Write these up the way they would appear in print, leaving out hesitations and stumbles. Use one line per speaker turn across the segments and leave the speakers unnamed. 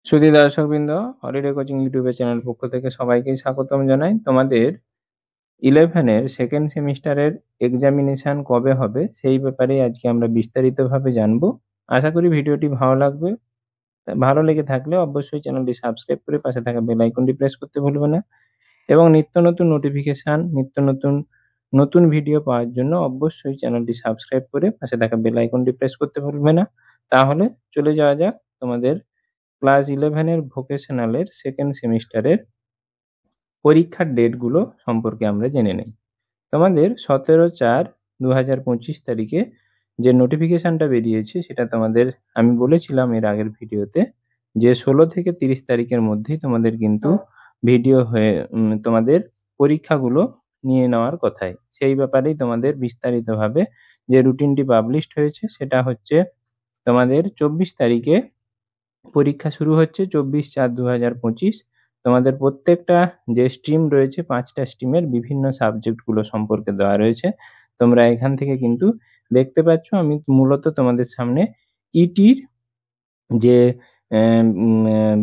সুধী দর্শকবৃন্দ, holiday coaching YouTube channel পক্ষ থেকে সবাইকে স্বাগতম জানাই। তোমাদের 11 এর সেকেন্ড সেমিস্টারের এক্সামিনেশন কবে হবে সেই ব্যাপারে আজকে আমরা বিস্তারিতভাবে জানবো। আশা করি ভিডিওটি ভালো লাগবে। ভালো লেগে থাকলে অবশ্যই চ্যানেলটি সাবস্ক্রাইব করে পাশে থাকা বেল আইকনটি প্রেস করতে ভুলবে না এবং নিত্য নতুন নোটিফিকেশন, নিত্য নতুন নতুন ভিডিও পাওয়ার জন্য অবশ্যই চ্যানেলটি সাবস্ক্রাইব করে পাশে থাকা বেল আইকনটি প্রেস করতে ভুলবে না। তাহলে চলে যাওয়া যাক তোমাদের ক্লাস 11 এর ভোকেশনালের সেকেন্ড সেমিস্টারের পরীক্ষার ডেটগুলো সম্পর্কে আমরা জেনে নেই। তোমাদের 17/4/2025 তারিখে যে নোটিফিকেশনটা বেরিয়েছে সেটা তোমাদের আমি বলেছিলাম এর আগের ভিডিওতে যে 16 থেকে 30 তারিখের মধ্যেই তোমাদের কিন্তু ভিডিও হয়ে তোমাদের পরীক্ষাগুলো নিয়ে নেওয়ার কথাই। সেই ব্যাপারেই তোমাদের বিস্তারিতভাবে যে রুটিনটি পাবলিশড হয়েছে সেটা হচ্ছে তোমাদের 24 তারিখে পরীক্ষা শুরু হচ্ছে 24/4/2025। তোমাদের প্রত্যেকটা যে স্ট্রিম রয়েছে 5টা স্ট্রিমের বিভিন্ন সাবজেক্টগুলো সম্পর্কে দেওয়া রয়েছে। তোমরা এখান থেকে কিন্তু দেখতে পাচ্ছ আমি মূলত তোমাদের সামনে ইটির যে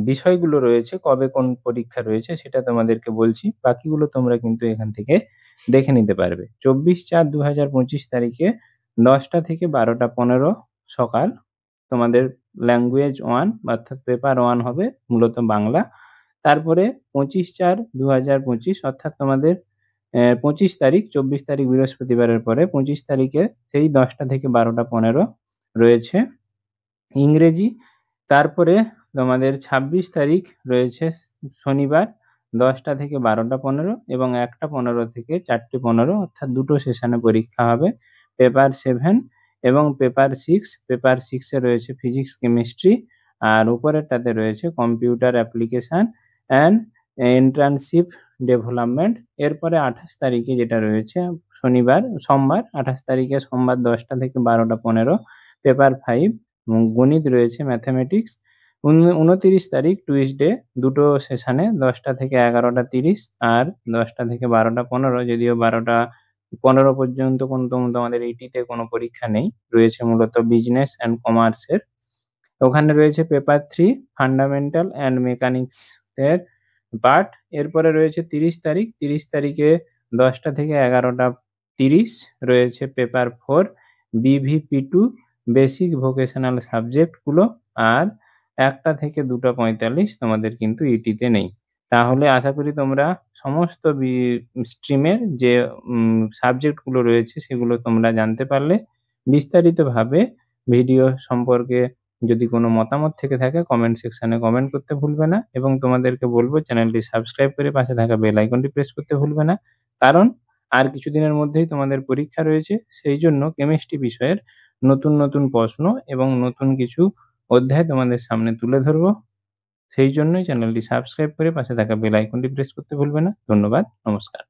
বিষয়গুলো রয়েছে, কবে কোন পরীক্ষা রয়েছে সেটা তোমাদেরকে বলছি। বাকিগুলো তোমরা কিন্তু এখান থেকে দেখে নিতে পারবে। 24/4/2025 তারিখে 10টা থেকে 12টা 15 সকাল তোমাদের ল্যাঙ্গুয়েজ 1 অর্থাৎ পেপার 1 হবে মূলত বাংলা। তারপরে 25/4/2025 অর্থাৎ তোমাদের 25 তারিখ, 24 তারিখ বৃহস্পতিবারের পরে 25 তারিখে সেই 10টা থেকে 12টা 15 রয়েছে ইংরেজি। তারপরে তোমাদের 26 তারিখ রয়েছে শনিবার 10টা থেকে 12টা 15 এবং 1টা 15 থেকে 4টে 15 অর্থাৎ দুটো সেশনে পরীক্ষা হবে। পেপার 7 এবং পেপার 6। পেপার 6 এ রয়েছে ফিজিক্স, কেমিস্ট্রি আর উপরেরটাতে রয়েছে computer application and internship development. এরপরে 28 তারিখে যেটা রয়েছে সোমবার 28 তারিখে সোমবার 10টা থেকে 12টা 15 পেপার 5 গণিত রয়েছে, ম্যাথামেটিক্স। 29 তারিখ টুইসডে দুটো সেশনে 10টা থেকে 11টা 30 আর 10টা থেকে 12টা 15, যদিও 12টা 15 পর্যন্ত তোমাদের এইটিতে কোনো পরীক্ষা নেই, রয়েছে মূলত বিজনেস অ্যান্ড কমার্সের। ওখানে রয়েছে পেপার 3 ফান্ডামেন্টাল অ্যান্ড মেকানিক্স এর পার্ট। এরপরে রয়েছে 30 তারিখ। 30 তারিখে 10টা থেকে 11টা 30 রয়েছে পেপার 4 বিভিপি2 বেসিক ভোকেশনাল সাবজেক্টগুলো আর 1টা থেকে 2টা 45 তোমাদের কিন্তু ইটিতে নেই। তাহলে আশা করি তোমরা সমস্ত স্ট্রিমের যে সাবজেক্টগুলো রয়েছে সেগুলো তোমরা জানতে পারলে। বিস্তারিতভাবে ভিডিও সম্পর্কে যদি কোনো মতামত থেকে থাকে কমেন্ট সেকশনে কমেন্ট করতে ভুলবে না এবং তোমাদেরকে বলবো চ্যানেলটি সাবস্ক্রাইব করে পাশে থাকা বেল আইকনটি প্রেস করতে ভুলবে না। কারণ আর কিছুদিনের মধ্যেই তোমাদের পরীক্ষা রয়েছে, সেই জন্য কেমিস্ট্রি বিষয়ের নতুন নতুন প্রশ্ন এবং নতুন কিছু অধ্যায় তোমাদের সামনে তুলে ধরবো। সেই জন্যই চ্যানেলটি সাবস্ক্রাইব করে পাশে থাকা বেল আইকনটি প্রেস করতে ভুলবে না। ধন্যবাদ, নমস্কার।